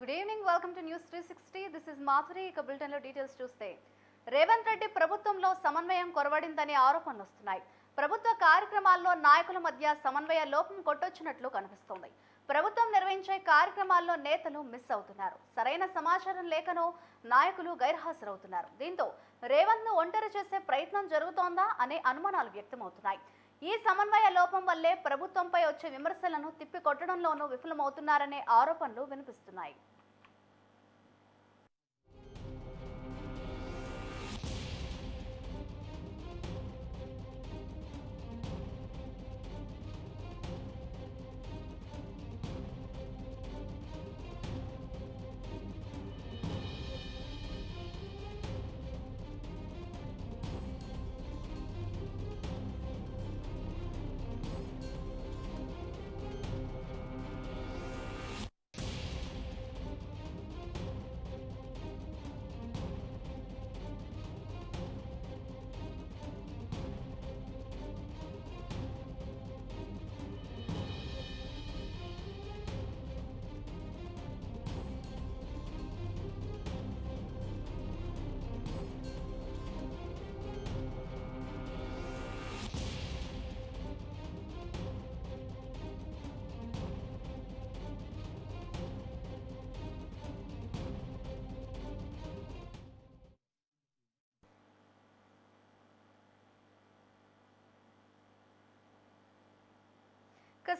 Good evening, welcome to news 360. This is Madhuri. ఇక బులెటిన్లో details చూస్తే రేవంత్ రెడ్డి ప్రభుత్వంలో సమన్వయం కొరవడిందని ఆరోపణలు వస్తున్నాయి. ప్రభుత్వ కార్యక్రమాల్లో నాయకుల మధ్య సమన్వయ లోపం కొట్టొచ్చినట్లు కనిపిస్తోంది. ప్రభుత్వం నిర్వహించే కార్యక్రమాల్లో నేతలు మిస్ అవుతున్నారు. సరైన సమాచారం లేకనో నాయకులు గైర్హాజరవుతున్నారు. దీంతో రేవంత్ ను ఒంటరి చేసే ప్రయత్నం జరుగుతోందా అనే అనుమానాలు వ్యక్తమవుతున్నాయి. ఈ సమన్వయ లోపం వల్లే ప్రభుత్వంపై వచ్చే విమర్శలను తిప్పికొట్టడంలోనూ విఫలమవుతున్నారనే ఆరోపణలు వినిపిస్తున్నాయి.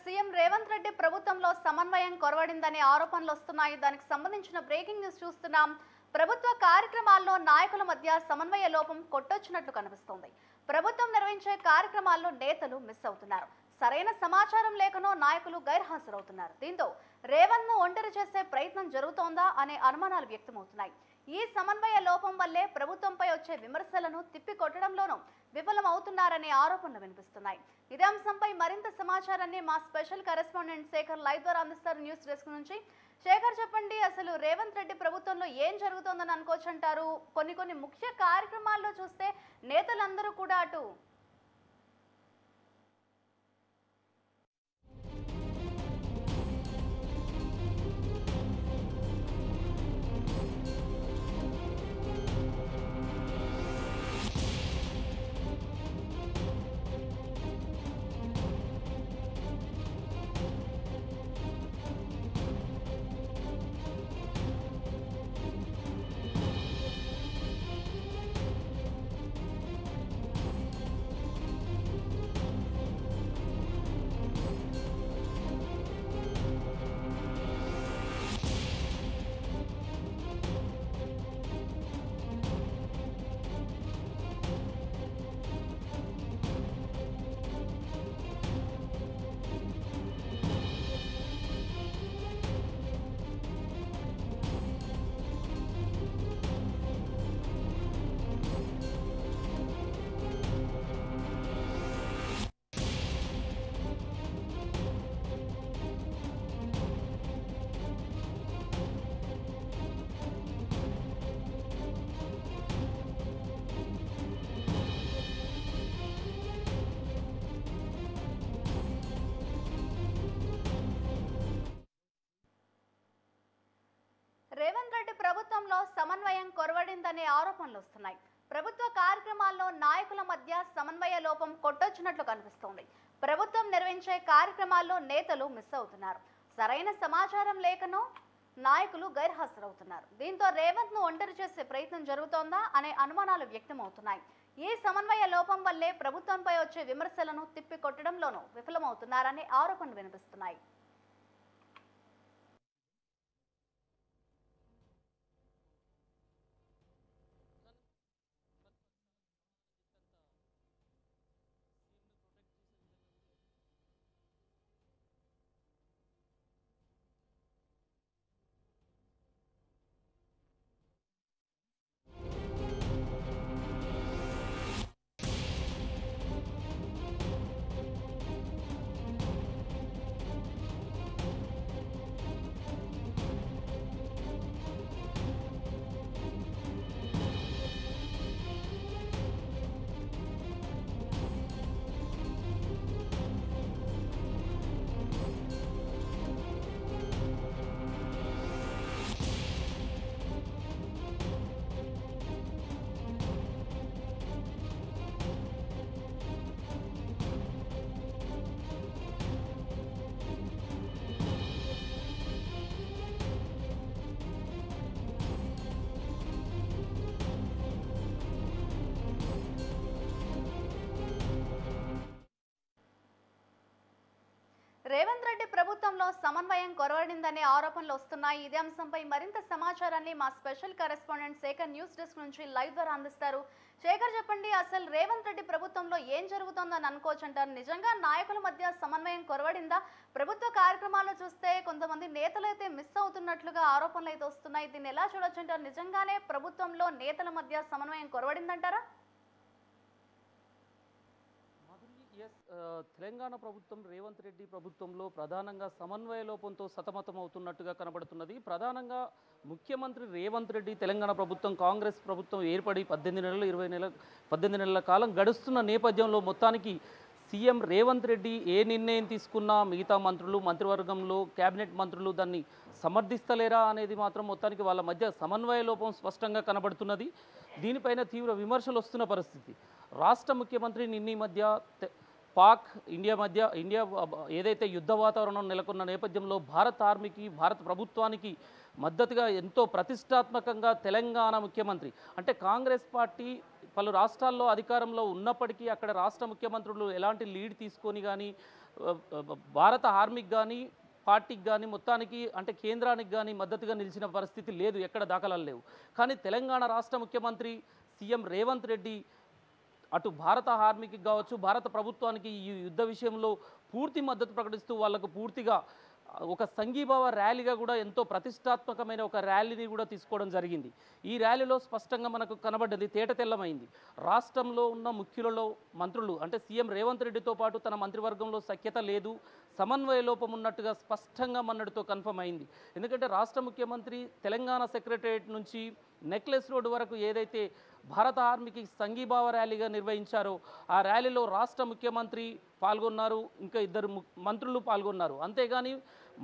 సీఎం రేవంత్ రెడ్డి ప్రభుత్వంలో సమన్వయం కొరవడిందనే ఆరోపణలు వస్తున్నాయి. దానికి సంబంధించిన బ్రేకింగ్ న్యూస్ చూస్తున్నాం. ప్రభుత్వ కార్యక్రమాల్లో నాయకుల మధ్య సమన్వయ లోపం కొట్టొచ్చినట్లు కనిపిస్తోంది. ప్రభుత్వం నిర్వహించే కార్యక్రమాల్లో నేతలు మిస్ అవుతున్నారు. సరైన సమాచారం లేకనో నాయకులు గైర్హాజరవుతున్నారు. దీంతో రేవంత్ ను ఒంటరి చేసే ప్రయత్నం జరుగుతోందా అనే అనుమానాలు వ్యక్తమవుతున్నాయి. ఈ సమన్వయ లోపం వల్లే ప్రభుత్వంపై వచ్చే విమర్శలను తిప్పికొట్టడంలోనూ విఫలమవుతున్నారనే ఆరోపణలు వినిపిస్తున్నాయి. ఇదే అంశంపై మరింత సమాచారాన్ని మా స్పెషల్ కరెస్పాండెంట్ శేఖర్ లైవ్ ద్వారా అందిస్తారు న్యూస్ డెస్క్ నుంచి. శేఖర్, చెప్పండి, అసలు రేవంత్ రెడ్డి ప్రభుత్వంలో ఏం జరుగుతోందని అనుకోవచ్చు అంటారు? కొన్ని ముఖ్య కార్యక్రమాల్లో చూస్తే నేతలందరూ కూడా అటు రేవంత్ రెడ్డి ప్రభుత్వంలో సమన్వయం కొరవడిందనే ఆరోపణలు వస్తున్నాయి. ప్రభుత్వ కార్యక్రమాల్లో నాయకుల మధ్య సమన్వయ లోపం కొట్టొచ్చినట్లు కనిపిస్తోంది. ప్రభుత్వం నిర్వహించే కార్యక్రమాల్లో నేతలు మిస్ అవుతున్నారు. సరైన సమాచారం లేకనో నాయకులు గైర్హాజరవుతున్నారు. దీంతో రేవంత్ ను ఒంటరి చేసే ప్రయత్నం జరుగుతోందా అనే అనుమానాలు వ్యక్తమవుతున్నాయి. ఈ సమన్వయ లోపం వల్లే ప్రభుత్వంపై వచ్చే విమర్శలను తిప్పికొట్టడంలోనూ విఫలమవుతున్నారనే ఆరోపణలు వినిపిస్తున్నాయి. కొరవడిందనే ఆరోపణలు వస్తున్నాయి. ఇదే అంశంపై మరింత సమాచారాన్ని మా special correspondent Shekhar news desk నుంచి లైవ్ ద్వారా అందిస్తారు. శేఖర్, చెప్పండి, అసలు రేవంత్ రెడ్డి ప్రభుత్వంలో ఏం జరుగుతోందని అనుకోవచ్చు అంటారు? నిజంగా నాయకుల మధ్య సమన్వయం కొరవడిందా? ప్రభుత్వ కార్యక్రమాల్లో చూస్తే కొంతమంది నేతలు అయితే మిస్ అవుతున్నట్లుగా ఆరోపణలు అయితే వస్తున్నాయి. దీన్ని ఎలా చూడొచ్చు అంటారు? నిజంగానే ప్రభుత్వంలో నేతల మధ్య సమన్వయం కొరవడిందంటారా? తెలంగాణ ప్రభుత్వం రేవంత్ రెడ్డి ప్రభుత్వంలో ప్రధానంగా సమన్వయ లోపంతో సతమతమవుతున్నట్టుగా కనబడుతున్నది. ప్రధానంగా ముఖ్యమంత్రి రేవంత్ రెడ్డి తెలంగాణ ప్రభుత్వం కాంగ్రెస్ ప్రభుత్వం ఏర్పడి 18 నెలల కాలం గడుస్తున్న నేపథ్యంలో మొత్తానికి సీఎం రేవంత్ రెడ్డి ఏ నిర్ణయం తీసుకున్నా మిగతా మంత్రులు మంత్రివర్గంలో కేబినెట్ మంత్రులు దాన్ని సమర్థిస్తలేరా అనేది మాత్రం మొత్తానికి వాళ్ళ మధ్య సమన్వయ లోపం స్పష్టంగా కనబడుతున్నది. దీనిపైన తీవ్ర విమర్శలు వస్తున్న పరిస్థితి. రాష్ట్ర ముఖ్యమంత్రి నిన్న మధ్య పాక్ ఇండియా ఏదైతే యుద్ధ వాతావరణం నెలకొన్న నేపథ్యంలో భారత ఆర్మీకి భారత ప్రభుత్వానికి మద్దతుగా ఎంతో ప్రతిష్టాత్మకంగా తెలంగాణ ముఖ్యమంత్రి అంటే కాంగ్రెస్ పార్టీ పలు రాష్ట్రాల్లో అధికారంలో ఉన్నప్పటికీ అక్కడ రాష్ట్ర ముఖ్యమంత్రులు ఎలాంటి లీడ్ తీసుకొని కానీ భారత ఆర్మీకి కానీ పార్టీకి కానీ మొత్తానికి అంటే కేంద్రానికి కానీ మద్దతుగా నిలిచిన పరిస్థితి లేదు, ఎక్కడ దాఖలాలు లేవు. కానీ తెలంగాణ రాష్ట్ర ముఖ్యమంత్రి సీఎం రేవంత్ రెడ్డి అటు భారత ఆర్మీకి కావచ్చు భారత ప్రభుత్వానికి ఈ యుద్ధ విషయంలో పూర్తి మద్దతు ప్రకటిస్తూ వాళ్లకు పూర్తిగా ఒక సంఘీభావ ర్యాలీగా కూడా ఎంతో ప్రతిష్టాత్మకమైన ఒక ర్యాలీని కూడా తీసుకోవడం జరిగింది. ఈ ర్యాలీలో స్పష్టంగా మనకు కనబడ్డది, తేటతెల్లమైంది. రాష్ట్రంలో ఉన్న ముఖ్యులలో మంత్రులు అంటే సీఎం రేవంత్ రెడ్డితో పాటు తన మంత్రివర్గంలో సఖ్యత లేదు, సమన్వయ లోపం ఉన్నట్టుగా స్పష్టంగా మన్నడితో కన్ఫర్మ్ అయింది. ఎందుకంటే రాష్ట్ర ముఖ్యమంత్రి తెలంగాణ సెక్రటరియట్ నుంచి నెక్లెస్ రోడ్డు వరకు ఏదైతే భారత ఆర్మీకి సంఘీభావ ర్యాలీగా నిర్వహించారో ఆ ర్యాలీలో రాష్ట్ర ముఖ్యమంత్రి పాల్గొన్నారు, ఇంకా ఇద్దరు మంత్రులు పాల్గొన్నారు. అంతేగాని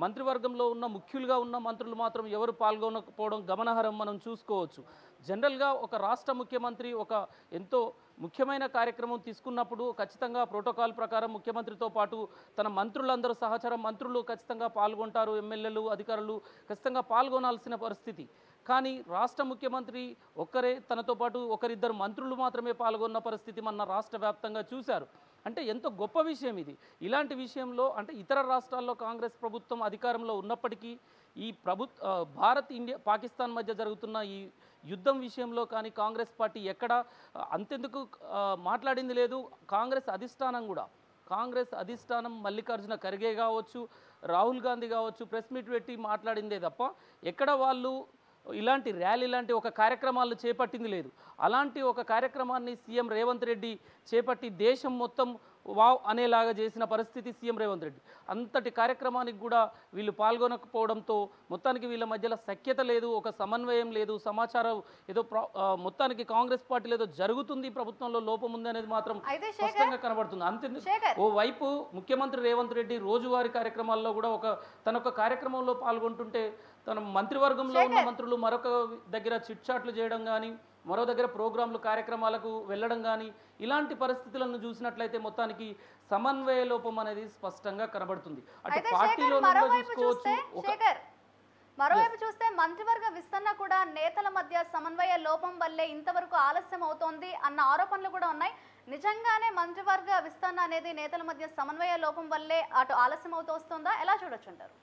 మంత్రివర్గంలో ఉన్న ముఖ్యులుగా ఉన్న మంత్రులు మాత్రం ఎవరు పాల్గొనకపోవడం గమనార్హం మనం చూసుకోవచ్చు. జనరల్గా ఒక రాష్ట్ర ముఖ్యమంత్రి ఒక ఎంతో ముఖ్యమైన కార్యక్రమం తీసుకున్నప్పుడు ఖచ్చితంగా ప్రోటోకాల్ ప్రకారం ముఖ్యమంత్రితో పాటు తన మంత్రులందరూ సహచర మంత్రులు ఖచ్చితంగా పాల్గొంటారు, ఎమ్మెల్యేలు అధికారులు ఖచ్చితంగా పాల్గొనాల్సిన పరిస్థితి. కానీ రాష్ట్ర ముఖ్యమంత్రి ఒక్కరే తనతో పాటు ఒకరిద్దరు మంత్రులు మాత్రమే పాల్గొన్న పరిస్థితి మన రాష్ట్ర వ్యాప్తంగా చూశారు. అంటే ఎంతో గొప్ప విషయం ఇది. ఇలాంటి విషయంలో అంటే ఇతర రాష్ట్రాల్లో కాంగ్రెస్ ప్రభుత్వం అధికారంలో ఉన్నప్పటికీ ఈ భారత్ ఇండియా పాకిస్తాన్ మధ్య జరుగుతున్న ఈ యుద్ధం విషయంలో కానీ కాంగ్రెస్ పార్టీ ఎక్కడ అంతెందుకు మాట్లాడింది లేదు. కాంగ్రెస్ అధిష్టానం మల్లికార్జున ఖర్గే కావచ్చు, రాహుల్ గాంధీ కావచ్చు ప్రెస్ మీట్ పెట్టి మాట్లాడిందే తప్ప ఎక్కడ వాళ్ళు ఇలాంటి ర్యాలీ లాంటి ఒక కార్యక్రమాలు చేపట్టింది లేదు. అలాంటి ఒక కార్యక్రమాన్ని సీఎం రేవంత్ రెడ్డి చేపట్టి దేశం మొత్తం వావ్ అనేలాగా చేసిన పరిస్థితి సీఎం రేవంత్ రెడ్డి. అంతటి కార్యక్రమానికి కూడా వీళ్ళు పాల్గొనకపోవడంతో మొత్తానికి వీళ్ళ మధ్యలో సఖ్యత లేదు, ఒక సమన్వయం లేదు, సమాచారం ఏదో మొత్తానికి కాంగ్రెస్ పార్టీలో ఏదో జరుగుతుంది, ప్రభుత్వంలో లోపం ఉంది అనేది మాత్రం స్పష్టంగా కనబడుతుంది. అంతే ఓ వైపు ముఖ్యమంత్రి రేవంత్ రెడ్డి రోజువారీ కార్యక్రమాల్లో కూడా తనొక కార్యక్రమంలో పాల్గొంటుంటే తన మంత్రివర్గంలో ఉన్న మంత్రులు మరొక దగ్గర చిట్చాట్లు చేయడం కానీ మరో దగ్గర ప్రోగ్రాంలు కార్యక్రమాలకు వెళ్ళడం కానీ ఇలాంటి పరిస్థితులను చూసినట్లయితే మొత్తానికి సమన్వయ లోపం అనేది స్పష్టంగా కనబడుతుంది. అటు పార్టీలో మరోవైపు చూస్తే మంత్రివర్గ విస్తరణ కూడా నేతల మధ్య సమన్వయ లోపం వల్లే ఇంతవరకు ఆలస్యం అవుతోంది అన్న ఆరోపణలు కూడా ఉన్నాయి. నిజంగానే మంత్రివర్గ విస్తరణ అనేది నేతల మధ్య సమన్వయ లోపం వల్లే అటు ఆలస్యం అవుతూ వస్తుందా? ఎలా చూడొచ్చు అంటారు?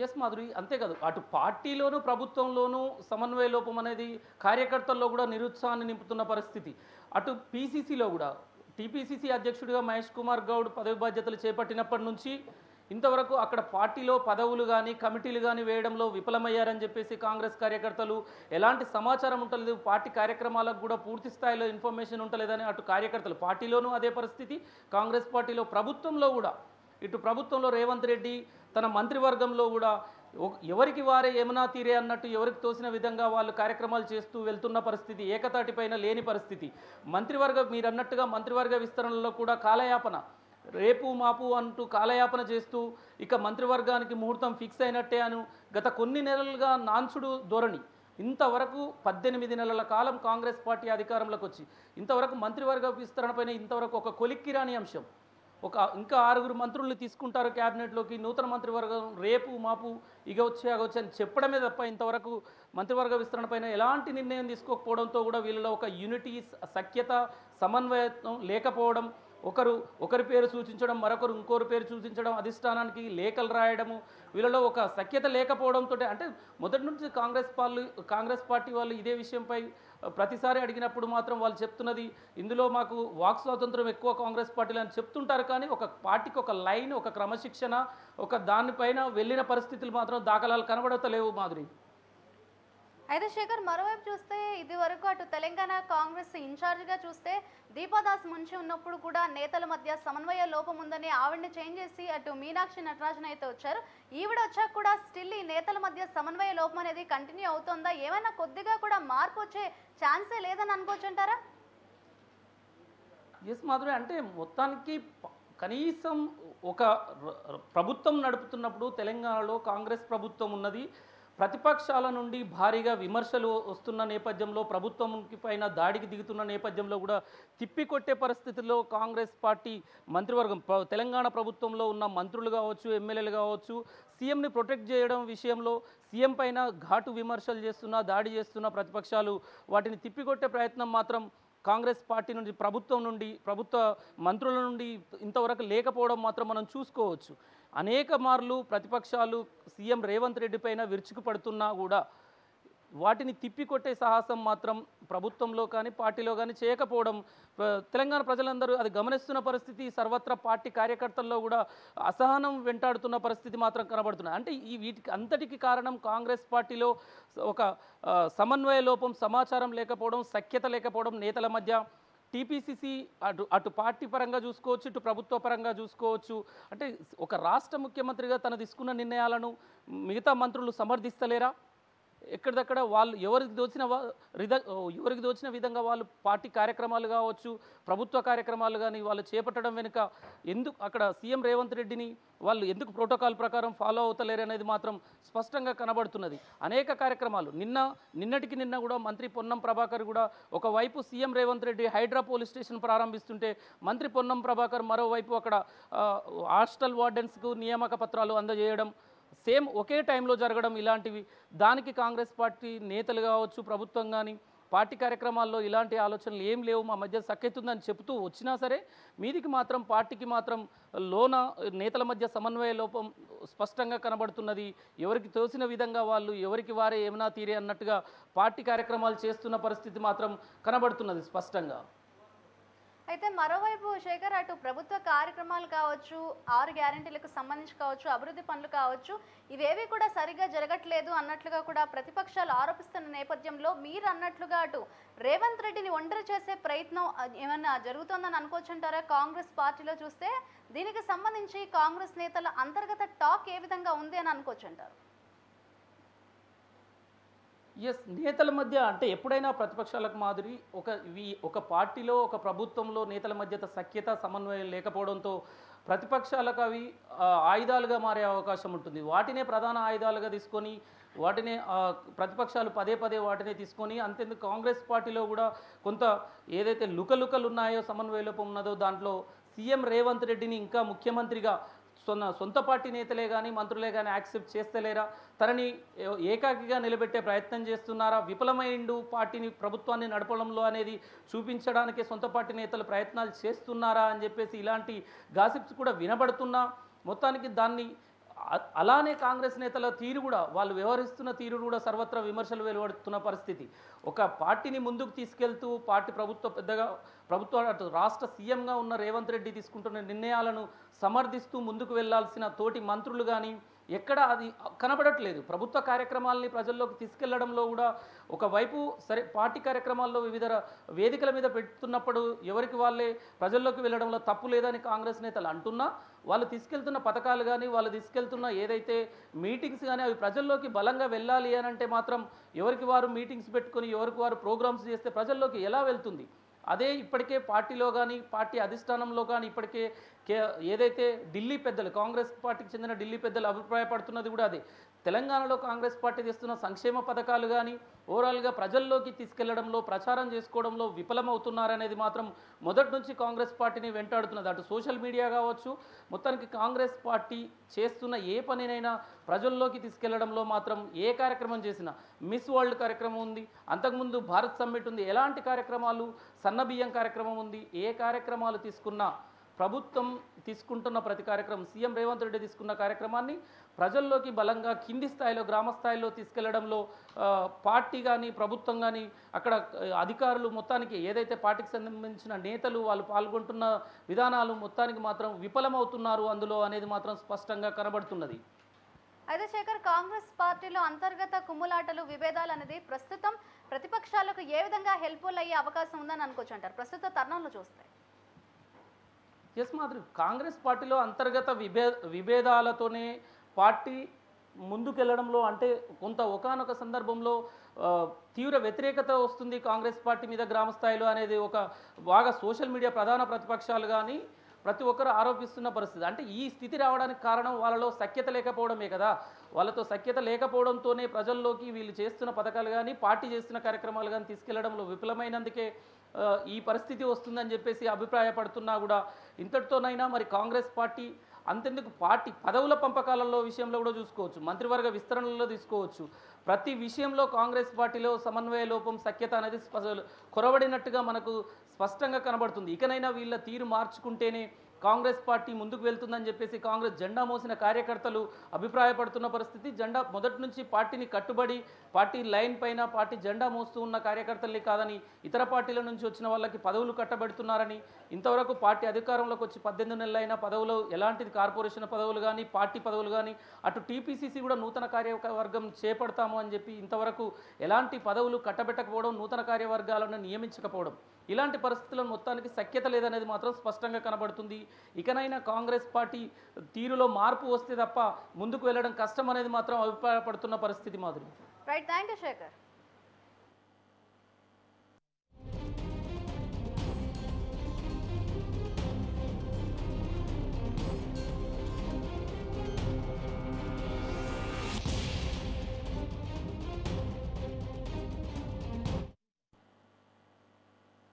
ఎస్ మాధురి, అంతేకాదు అటు పార్టీలోనూ ప్రభుత్వంలోనూ సమన్వయ లోపం అనేది కార్యకర్తల్లో కూడా నిరుత్సాహాన్ని నింపుతున్న పరిస్థితి. అటు పీసీసీలో కూడా టీపీసీసీ అధ్యక్షుడిగా మహేష్ కుమార్ గౌడ్ పదవి బాధ్యతలు చేపట్టినప్పటి నుంచి ఇంతవరకు అక్కడ పార్టీలో పదవులు కానీ కమిటీలు కానీ వేయడంలో విఫలమయ్యారని చెప్పేసి కాంగ్రెస్ కార్యకర్తలు ఎలాంటి సమాచారం ఉండలేదు, పార్టీ కార్యక్రమాలకు కూడా పూర్తి స్థాయిలో ఇన్ఫర్మేషన్ ఉండలేదని అటు కార్యకర్తలు పార్టీలోనూ అదే పరిస్థితి, కాంగ్రెస్ పార్టీలో ప్రభుత్వంలో కూడా ఇటు ప్రభుత్వంలో రేవంత్ రెడ్డి తన మంత్రివర్గంలో కూడా ఎవరికి వారే యమునా తీరే అన్నట్టు ఎవరికి తోసిన విధంగా వాళ్ళు కార్యక్రమాలు చేస్తూ వెళ్తున్న పరిస్థితి, ఏకతాటిపైన లేని పరిస్థితి. మీరు అన్నట్టుగా మంత్రివర్గ విస్తరణలో కూడా కాలయాపన, రేపు మాపు అంటూ కాలయాపన చేస్తూ ఇక మంత్రివర్గానికి ముహూర్తం ఫిక్స్ అయినట్టే అను గత కొన్ని నెలలుగా నాన్సుడు ధోరణి. ఇంతవరకు 18 నెలల కాలం కాంగ్రెస్ పార్టీ అధికారంలోకి వచ్చి ఇంతవరకు మంత్రివర్గ విస్తరణపైన ఇంతవరకు ఒక కొలిక్కిరాని అంశం. ఇంకా 6 మంత్రుల్ని తీసుకుంటారు క్యాబినెట్లోకి, నూతన మంత్రివర్గం రేపు మాపు ఇగవచ్చు అని చెప్పడమే తప్ప ఇంతవరకు మంత్రివర్గ విస్తరణ పైన ఎలాంటి నిర్ణయం తీసుకోకపోవడంతో కూడా వీళ్ళలో ఒక యూనిటీ, సఖ్యత, సమన్వయం లేకపోవడం, ఒకరి పేరు సూచించడం, మరొకరు ఇంకోరి పేరు సూచించడం, అధిష్టానానికి లేఖలు రాయడము, వీళ్ళలో ఒక సఖ్యత లేకపోవడంతో అంటే మొదటి నుంచి కాంగ్రెస్ పార్టీ వాళ్ళు ఇదే విషయంపై ప్రతిసారి అడిగినప్పుడు మాత్రం వాళ్ళు చెప్తున్నది ఇందులో మాకు వాక్ స్వాతంత్రం ఎక్కువ కాంగ్రెస్ పార్టీలు అని చెప్తుంటారు. కానీ ఒక పార్టీకి ఒక లైన్, ఒక క్రమశిక్షణ, ఒక దానిపైన వెళ్ళిన పరిస్థితులు మాత్రం దాఖలాలు కనబడతలేవు మాధురి. అయితే శేఖర్, మరోవైపు చూస్తే ఇది వరకు అటు తెలంగాణ కాంగ్రెస్ ఇన్ఛార్జిగా చూస్తే దీపాదాస్ మున్షి ఉన్నప్పుడు కూడా నేతల మధ్య సమన్వయ లోపం ఉందని ఆవిడని చేంజ్ చేసి అటు మీనాక్షి నటరాజన్ అయితే వచ్చారు. ఈవిడ వచ్చాక కూడా స్టిల్ ఈ నేతల మధ్య సమన్వయ లోపం అనేది కంటిన్యూ అవుతుందా? ఏమైనా కొద్దిగా కూడా మార్పు వచ్చే ఛాన్సే లేదని అనుకోవచ్చు అంటారా? ఎస్ మాధురి, అంటే మొత్తానికి కనీసం ఒక ప్రభుత్వం నడుపుతున్నప్పుడు తెలంగాణలో కాంగ్రెస్ ప్రభుత్వం ఉన్నది. ప్రతిపక్షాల నుండి భారీగా విమర్శలు వస్తున్న నేపథ్యంలో, ప్రభుత్వంకి పైన దాడికి దిగుతున్న నేపథ్యంలో కూడా తిప్పికొట్టే పరిస్థితుల్లో కాంగ్రెస్ పార్టీ మంత్రివర్గం, తెలంగాణ ప్రభుత్వంలో ఉన్న మంత్రులు కావచ్చు, ఎమ్మెల్యేలు కావచ్చు, సీఎంని ప్రొటెక్ట్ చేయడం విషయంలో సీఎం పైన ఘాటు విమర్శలు చేస్తున్న, దాడి చేస్తున్న ప్రతిపక్షాలు వాటిని తిప్పికొట్టే ప్రయత్నం మాత్రం కాంగ్రెస్ పార్టీ నుండి, ప్రభుత్వ మంత్రుల నుండి ఇంతవరకు లేకపోవడం మాత్రం మనం చూసుకోవచ్చు. అనేక మార్లు ప్రతిపక్షాలు సీఎం రేవంత్ రెడ్డి పైన విరుచుకుపడుతున్నా కూడా వాటిని తిప్పికొట్టే సాహసం మాత్రం ప్రభుత్వంలో కానీ పార్టీలో కానీ చేయకపోవడం తెలంగాణ ప్రజలందరూ అది గమనిస్తున్న పరిస్థితి. సర్వత్రా పార్టీ కార్యకర్తల్లో కూడా అసహనం వెంటాడుతున్న పరిస్థితి మాత్రం కనబడుతున్నాయి. అంటే వీటికి అంతటికి కారణం కాంగ్రెస్ పార్టీలో ఒక సమన్వయ లోపం, సమాచారం లేకపోవడం, సఖ్యత లేకపోవడం నేతల మధ్య. టీపీసీసీ అటు పార్టీ పరంగా చూసుకోవచ్చు, ఇటు ప్రభుత్వ పరంగా చూసుకోవచ్చు. అంటే ఒక రాష్ట్ర ముఖ్యమంత్రిగా తను తీసుకున్న నిర్ణయాలను మిగతా మంత్రులు సమర్థిస్తలేరా? ఎక్కడిదక్కడ వాళ్ళు ఎవరికి దోచిన విధంగా వాళ్ళు పార్టీ కార్యక్రమాలు కావచ్చు, ప్రభుత్వ కార్యక్రమాలు కానీ వాళ్ళు చేపట్టడం వెనుక ఎందుకు అక్కడ సీఎం రేవంత్ రెడ్డిని వాళ్ళు ఎందుకు ప్రోటోకాల్ ప్రకారం ఫాలో అవుతలేరు అనేది మాత్రం స్పష్టంగా కనబడుతున్నది. అనేక కార్యక్రమాలు నిన్నటికి నిన్న కూడా మంత్రి పొన్నం ప్రభాకర్ కూడా ఒకవైపు CM Revanth Reddy HYDRAA police station ప్రారంభిస్తుంటే మంత్రి పొన్నం ప్రభాకర్ మరోవైపు అక్కడ హాస్టల్ వార్డెన్స్కు నియామక పత్రాలు అందజేయడం సేమ్ ఒకే టైంలో జరగడం, ఇలాంటివి దానికి కాంగ్రెస్ పార్టీ నేతలు కావచ్చు, ప్రభుత్వం కానీ పార్టీ కార్యక్రమాల్లో ఇలాంటి ఆలోచనలు ఏం లేవు, మా మధ్య సఖ్యతుందని చెబుతూ వచ్చినా సరే మీదికి మాత్రం పార్టీకి మాత్రం నేతల మధ్య సమన్వయ లోపం స్పష్టంగా కనబడుతున్నది. ఎవరికి తోసిన విధంగా వాళ్ళు ఎవరికి వారే ఏమన్నా తీరే అన్నట్టుగా పార్టీ కార్యక్రమాలు చేస్తున్న పరిస్థితి మాత్రం కనబడుతున్నది స్పష్టంగా. అయితే మరోవైపు శేఖర్, అటు ప్రభుత్వ కార్యక్రమాలు కావచ్చు, 6 గ్యారెంటీలకు సంబంధించి కావచ్చు, అభివృద్ధి పనులు కావచ్చు, ఇవేవి కూడా సరిగా జరగట్లేదు అన్నట్లుగా కూడా ప్రతిపక్షాలు ఆరోపిస్తున్న నేపథ్యంలో మీరు అన్నట్లుగా అటు రేవంత్ రెడ్డిని ఒంటరి చేసే ప్రయత్నం ఏమన్నా జరుగుతోందని అనుకోవచ్చు అంటారా? కాంగ్రెస్ పార్టీలో చూస్తే దీనికి సంబంధించి కాంగ్రెస్ నేతల అంతర్గత టాక్ ఏ విధంగా ఉంది అని అనుకోవచ్చు అంటారు? ఎస్, నేతల మధ్య అంటే ఎప్పుడైనా ప్రతిపక్షాలకు మాదిరి ఒక పార్టీలో, ఒక ప్రభుత్వంలో నేతల మధ్య సఖ్యత, సమన్వయం లేకపోవడంతో ప్రతిపక్షాలకు అవి ఆయుధాలుగా మారే అవకాశం ఉంటుంది. వాటినే ప్రధాన ఆయుధాలుగా తీసుకొని వాటినే ప్రతిపక్షాలు పదే వాటినే తీసుకొని అంతేందుకు కాంగ్రెస్ పార్టీలో కూడా కొంత ఏదైతే లుకలుకలు ఉన్నాయో, సమన్వయ లోపం ఉన్నదో దాంట్లో సీఎం రేవంత్ రెడ్డిని ఇంకా ముఖ్యమంత్రిగా సొంత పార్టీ నేతలే కానీ మంత్రులే కానీ యాక్సెప్ట్ చేస్తలేరా? తనని ఏకాకిగా నిలబెట్టే ప్రయత్నం చేస్తున్నారా? విఫలమైండు పార్టీని, ప్రభుత్వాన్ని నడపడంలో అనేది చూపించడానికి సొంత పార్టీ నేతలు ప్రయత్నాలు చేస్తున్నారా అని చెప్పేసి ఇలాంటి గాసిప్స్ కూడా వినబడుతున్నా మొత్తానికి దాన్ని అలానే కాంగ్రెస్ నేతల తీరు కూడా, వాళ్ళు వ్యవహరిస్తున్న తీరు కూడా సర్వత్రా విమర్శలు వెలువడుతున్న పరిస్థితి. ఒక పార్టీని ముందుకు తీసుకెళ్తూ ప్రభుత్వ రాష్ట్ర సీఎంగా ఉన్న రేవంత్ రెడ్డి తీసుకుంటున్న నిర్ణయాలను సమర్థిస్తూ ముందుకు వెళ్లాల్సిన తోటి మంత్రులు కానీ ఎక్కడ అది కనబడట్లేదు. ప్రభుత్వ కార్యక్రమాలని ప్రజల్లోకి తీసుకెళ్లడంలో కూడా ఒకవైపు సరే పార్టీ కార్యక్రమాల్లో వివిధ వేదికల మీద పెడుతున్నప్పుడు ఎవరికి వాళ్ళే ప్రజల్లోకి వెళ్ళడంలో తప్పు లేదని కాంగ్రెస్ నేతలు అంటున్నా, వాళ్ళు తీసుకెళ్తున్న పథకాలు కానీ వాళ్ళు తీసుకెళ్తున్న ఏదైతే మీటింగ్స్ కానీ అవి ప్రజల్లోకి బలంగా వెళ్ళాలి అని అంటే మాత్రం ఎవరికి వారు మీటింగ్స్ పెట్టుకొని ఎవరికి వారు ప్రోగ్రామ్స్ చేస్తే ప్రజల్లోకి ఎలా వెళ్తుంది? అదే ఇప్పటికే పార్టీలో కానీ పార్టీ అధిష్టానంలో కానీ ఇప్పటికే ఏదైతే ఢిల్లీ పెద్దలు, కాంగ్రెస్ పార్టీకి చెందిన ఢిల్లీ పెద్దలు అభిప్రాయపడుతున్నది కూడా అదే. తెలంగాణలో కాంగ్రెస్ పార్టీ చేస్తున్న సంక్షేమ పథకాలు కానీ ఓవరాల్గా ప్రజల్లోకి తీసుకెళ్లడంలో, ప్రచారం చేసుకోవడంలో విఫలమవుతున్నారనేది మాత్రం మొదటి నుంచి కాంగ్రెస్ పార్టీని వెంటాడుతున్నది. అటు సోషల్ మీడియా కావచ్చు, మొత్తానికి కాంగ్రెస్ పార్టీ చేస్తున్న ఏ పనినైనా ప్రజల్లోకి తీసుకెళ్లడంలో మాత్రం ఏ కార్యక్రమం చేసినా, మిస్ వరల్డ్ కార్యక్రమం ఉంది, అంతకుముందు భారత్ సమ్మిట్ ఉంది, ఎలాంటి కార్యక్రమాలు, సన్నబియ్యం కార్యక్రమం ఉంది, ఏ కార్యక్రమాలు తీసుకున్నా ప్రభుత్వం తీసుకుంటున్న ప్రతి కార్యక్రమం, సీఎం రేవంత్ రెడ్డి తీసుకున్న కార్యక్రమాన్ని ప్రజల్లోకి బలంగా కింది స్థాయిలో, గ్రామ స్థాయిలో తీసుకెళ్లడంలో పార్టీ కానీ, ప్రభుత్వం కానీ, అక్కడ అధికారులు మొత్తానికి ఏదైతే పార్టీకి సంబంధించిన నేతలు వాళ్ళు పాల్గొంటున్న విధానాలు మొత్తానికి మాత్రం విఫలమవుతున్నారు అందులో అనేది మాత్రం స్పష్టంగా కనబడుతున్నది. అయితే శేఖర్, కాంగ్రెస్ పార్టీలో అంతర్గత కుమ్ములాటలు, విభేదాలు అనేది ప్రస్తుతం ప్రతిపక్షాలకు ఏ విధంగా హెల్ప్ఫుల్ అయ్యే అవకాశం ఉందని అనుకోవచ్చు అంటారు ప్రస్తుత తరుణంలో చూస్తే? ఎస్ మాధురి, కాంగ్రెస్ పార్టీలో అంతర్గత విభేదాలతోనే పార్టీ ముందుకెళ్లడంలో, అంటే కొంత ఒకానొక సందర్భంలో తీవ్ర వ్యతిరేకత వస్తుంది కాంగ్రెస్ పార్టీ మీద గ్రామ స్థాయిలో అనేది ఒక బాగా సోషల్ మీడియా ప్రధాన ప్రతిపక్షాలు కానీ ప్రతి ఒక్కరు ఆరోపిస్తున్న పరిస్థితి. అంటే ఈ స్థితి రావడానికి కారణం వాళ్ళలో సఖ్యత లేకపోవడమే కదా. వాళ్ళతో సఖ్యత లేకపోవడంతోనే ప్రజల్లోకి వీళ్ళు చేస్తున్న పథకాలు కానీ, పార్టీ చేస్తున్న కార్యక్రమాలు కానీ తీసుకెళ్లడంలో విఫలమైనందుకే ఈ పరిస్థితి వస్తుందని చెప్పేసి అభిప్రాయపడుతున్నా కూడా, ఇంతటితోనైనా మరి కాంగ్రెస్ పార్టీ అంతెందుకు పార్టీ పదవుల పంపకాలలో విషయంలో కూడా చూసుకోవచ్చు, మంత్రివర్గ విస్తరణలో తీసుకోవచ్చు, ప్రతి విషయంలో కాంగ్రెస్ పార్టీలో సమన్వయ లోపం, సఖ్యత అనేది కొరవడినట్టుగా మనకు స్పష్టంగా కనబడుతుంది. ఇకనైనా వీళ్ళ తీరు మార్చుకుంటేనే కాంగ్రెస్ పార్టీ ముందుకు వెళ్తుందని చెప్పేసి కాంగ్రెస్ జెండా మోసిన కార్యకర్తలు అభిప్రాయపడుతున్న పరిస్థితి. జెండా మొదటి నుంచి పార్టీని కట్టుబడి పార్టీ లైన్ పైన పార్టీ జెండా మోస్తూ ఉన్న కార్యకర్తలే కాదని, ఇతర పార్టీల నుంచి వచ్చిన వాళ్ళకి పదవులు కట్టబెడుతున్నారని, ఇంతవరకు పార్టీ అధికారంలోకి వచ్చి 18 నెలలైన పదవులు ఎలాంటిది కార్పొరేషన్ పదవులు కానీ, పార్టీ పదవులు కానీ, అటు టీపీసీసీ కూడా నూతన కార్యవర్గం చేపడతాము అని చెప్పి ఇంతవరకు ఎలాంటి పదవులు కట్టబెట్టకపోవడం, నూతన కార్యవర్గాలను నియమించకపోవడం, ఇలాంటి పరిస్థితుల్లో మొత్తానికి సఖ్యత లేదనేది మాత్రం స్పష్టంగా కనబడుతుంది. ఇకనైనా కాంగ్రెస్ పార్టీ తీరులో మార్పు వస్తే తప్ప ముందుకు వెళ్ళడం కష్టం అనేది మాత్రం అభిప్రాయపడుతున్న పరిస్థితి మాదిరి. Right, thank you Shekhar.